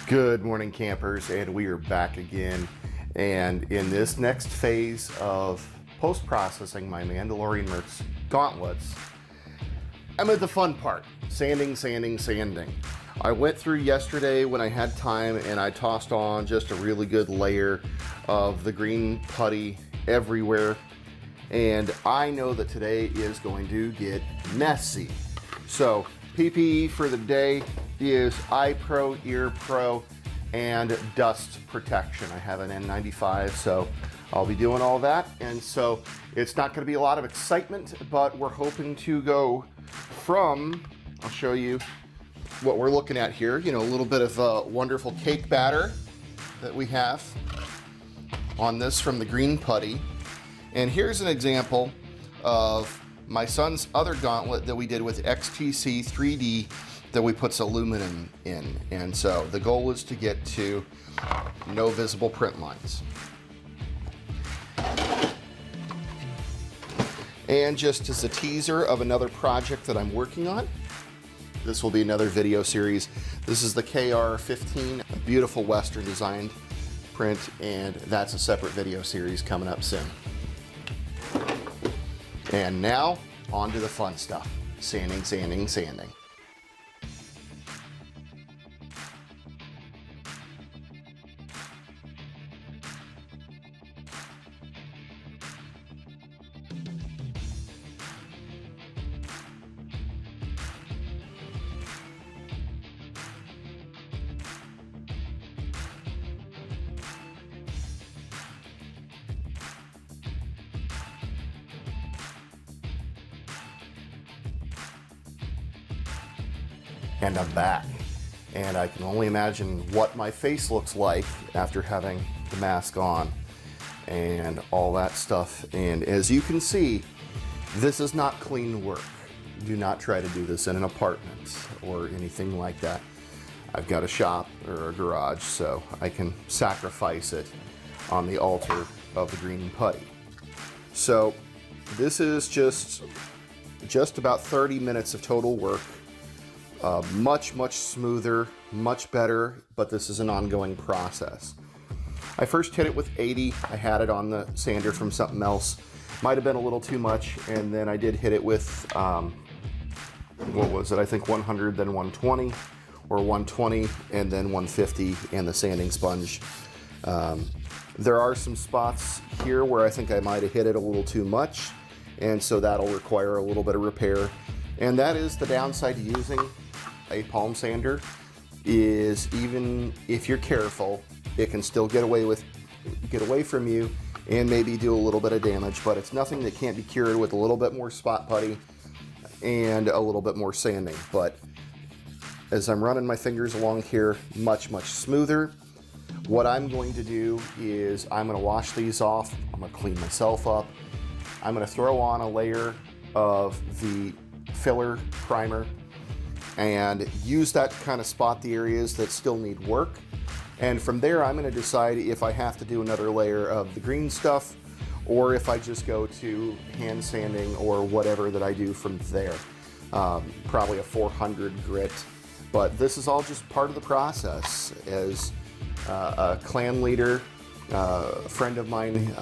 Good morning, campers, and we are back again. And in this next phase of post-processing my Mandalorian mercs gauntlets, I'm at the fun part, sanding. I went through yesterday when I had time and I tossed on just a really good layer of the green putty everywhere. And I know that today is going to get messy. So PPE for the day is eye pro, ear pro, and dust protection. I have an N95, so I'll be doing all that. And so it's not going to be a lot of excitement, but we're hoping to go from, I'll show you what we're looking at here, you know, a little bit of wonderful cake batter that we have on this from the green putty. And here's an example of my son's other gauntlet that we did with XTC 3D that we put some aluminum in. And so the goal is to get to no visible print lines. And just as a teaser of another project that I'm working on, this will be another video series. This is the KR15, a beautiful Western designed print, and that's a separate video series coming up soon. And now, on to the fun stuff. Sanding. And I'm back, and I can only imagine what my face looks like after having the mask on and all that stuff. And as you can see, this is not clean work. Do not try to do this in an apartment or anything like that. I've got a shop or a garage, so I can sacrifice it on the altar of the green putty. So this is just about 30 minutes of total work. Much smoother, much better, but this is an ongoing process. I first hit it with 80. I had it on the sander from something else. Might have been a little too much, and then I did hit it with, what was it? I think 100, then 120, or 120, and then 150, and the sanding sponge. There are some spots here where I think I might have hit it a little too much, and so that'll require a little bit of repair. And that is the downside to using a palm sander, is even if you're careful, it can still get away from you and maybe do a little bit of damage, but it's nothing that can't be cured with a little bit more spot putty and a little bit more sanding. But as I'm running my fingers along here, much smoother. What I'm going to do is I'm going to wash these off. I'm going to clean myself up. I'm going to throw on a layer of the filler primer and use that to kind of spot the areas that still need work. And from there, I'm going to decide if I have to do another layer of the green stuff or if I just go to hand sanding or whatever that I do from there. Probably a 400 grit, but this is all just part of the process. As a clan leader, a friend of mine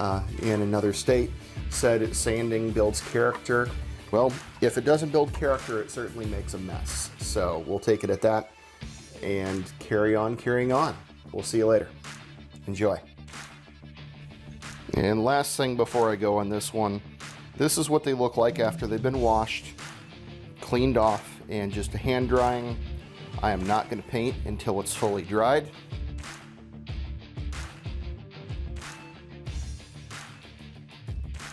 in another state said, sanding builds character. Well, if it doesn't build character, it certainly makes a mess. So we'll take it at that and carry on carrying on. We'll see you later. Enjoy. And last thing before I go on this one, this is what they look like after they've been washed, cleaned off, and just a hand drying. I am not going to paint until it's fully dried.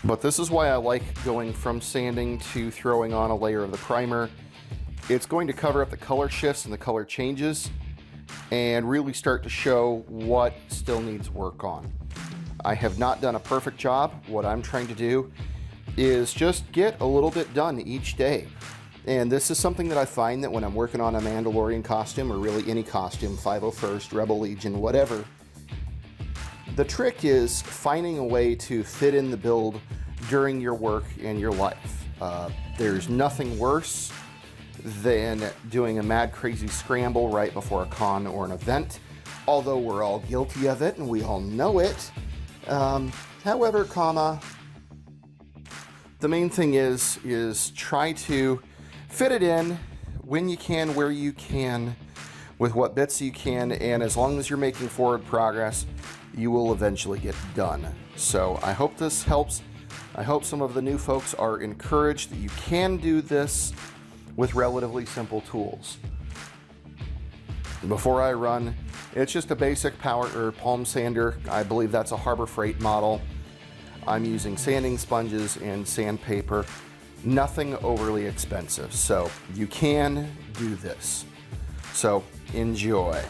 But this is why I like going from sanding to throwing on a layer of the primer. It's going to cover up the color shifts and the color changes and really start to show what still needs work on. I have not done a perfect job. What I'm trying to do is just get a little bit done each day. And this is something that I find that when I'm working on a Mandalorian costume, or really any costume, 501st, Rebel Legion, whatever, the trick is finding a way to fit in the build during your work and your life. There's nothing worse than doing a mad crazy scramble right before a con or an event although we're all guilty of it and we all know it. However, the main thing is try to fit it in when you can, where you can, with what bits you can, and as long as you're making forward progress, you will eventually get done. So I hope this helps. I hope some of the new folks are encouraged that you can do this with relatively simple tools. Before I run, it's just a basic power or palm sander. I believe that's a Harbor Freight model. I'm using sanding sponges and sandpaper. Nothing overly expensive, so you can do this. So enjoy.